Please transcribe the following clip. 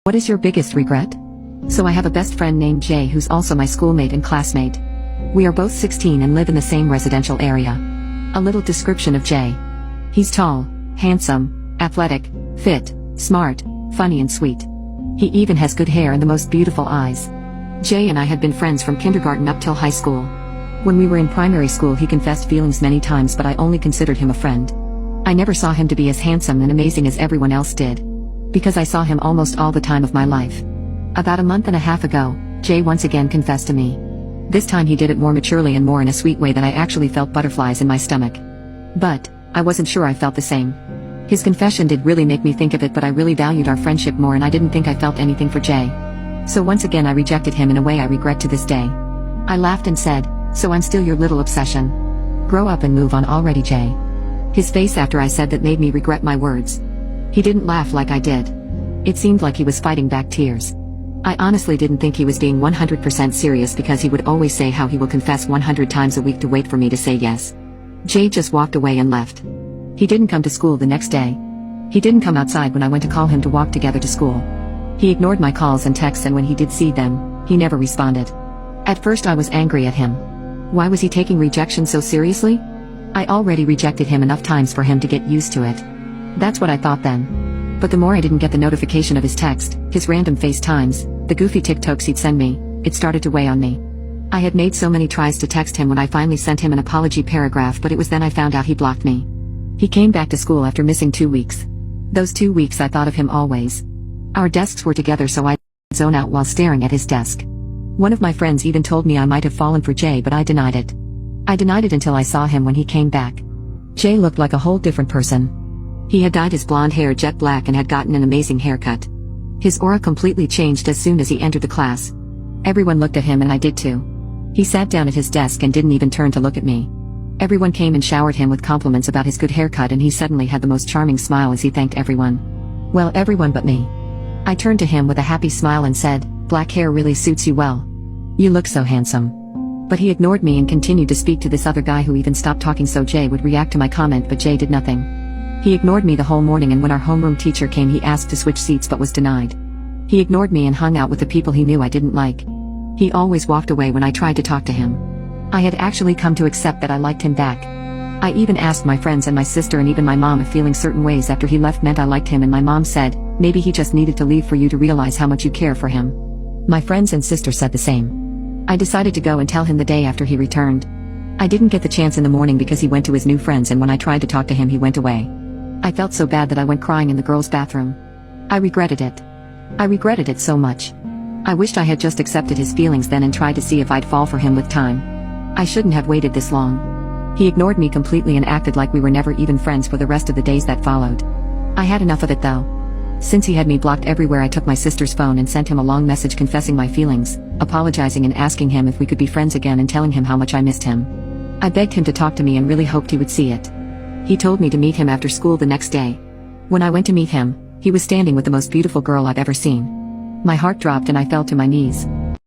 What is your biggest regret? So I have a best friend named Jay who's also my schoolmate and classmate. We are both 16 and live in the same residential area. A little description of Jay. He's tall, handsome, athletic, fit, smart, funny and sweet. He even has good hair and the most beautiful eyes. Jay and I had been friends from kindergarten up till high school. When we were in primary school he confessed feelings many times, but I only considered him a friend. I never saw him to be as handsome and amazing as everyone else did, because I saw him almost all the time of my life. About a month and a half ago, Jay once again confessed to me. This time he did it more maturely and more in a sweet way that I actually felt butterflies in my stomach. But I wasn't sure I felt the same. His confession did really make me think of it, but I really valued our friendship more and I didn't think I felt anything for Jay. So once again I rejected him in a way I regret to this day. I laughed and said, "So I'm still your little obsession? Grow up and move on already, Jay." His face after I said that made me regret my words. He didn't laugh like I did. It seemed like he was fighting back tears. I honestly didn't think he was being 100% serious, because he would always say how he will confess 100 times a week to wait for me to say yes. Jay just walked away and left. He didn't come to school the next day. He didn't come outside when I went to call him to walk together to school. He ignored my calls and texts, and when he did see them, he never responded. At first I was angry at him. Why was he taking rejection so seriously? I already rejected him enough times for him to get used to it. That's what I thought then. But the more I didn't get the notification of his text, his random FaceTimes, the goofy TikToks he'd send me, it started to weigh on me. I had made so many tries to text him when I finally sent him an apology paragraph, but it was then I found out he blocked me. He came back to school after missing 2 weeks. Those 2 weeks I thought of him always. Our desks were together, so I'd zone out while staring at his desk. One of my friends even told me I might have fallen for Jay, but I denied it. I denied it until I saw him when he came back. Jay looked like a whole different person. He had dyed his blonde hair jet black and had gotten an amazing haircut. His aura completely changed as soon as he entered the class. Everyone looked at him and I did too. He sat down at his desk and didn't even turn to look at me. Everyone came and showered him with compliments about his good haircut, and he suddenly had the most charming smile as he thanked everyone. Well, everyone but me. I turned to him with a happy smile and said, "Black hair really suits you well. You look so handsome." But he ignored me and continued to speak to this other guy who even stopped talking so Jay would react to my comment, but Jay did nothing. He ignored me the whole morning, and when our homeroom teacher came he asked to switch seats but was denied. He ignored me and hung out with the people he knew I didn't like. He always walked away when I tried to talk to him. I had actually come to accept that I liked him back. I even asked my friends and my sister and even my mom if feeling certain ways after he left meant I liked him, and my mom said, "Maybe he just needed to leave for you to realize how much you care for him." My friends and sister said the same. I decided to go and tell him the day after he returned. I didn't get the chance in the morning because he went to his new friends, and when I tried to talk to him he went away. I felt so bad that I went crying in the girls' bathroom. I regretted it. I regretted it so much. I wished I had just accepted his feelings then and tried to see if I'd fall for him with time. I shouldn't have waited this long. He ignored me completely and acted like we were never even friends for the rest of the days that followed. I had enough of it though. Since he had me blocked everywhere, I took my sister's phone and sent him a long message confessing my feelings, apologizing and asking him if we could be friends again, and telling him how much I missed him. I begged him to talk to me and really hoped he would see it. He told me to meet him after school the next day. When I went to meet him, he was standing with the most beautiful girl I've ever seen. My heart dropped and I fell to my knees.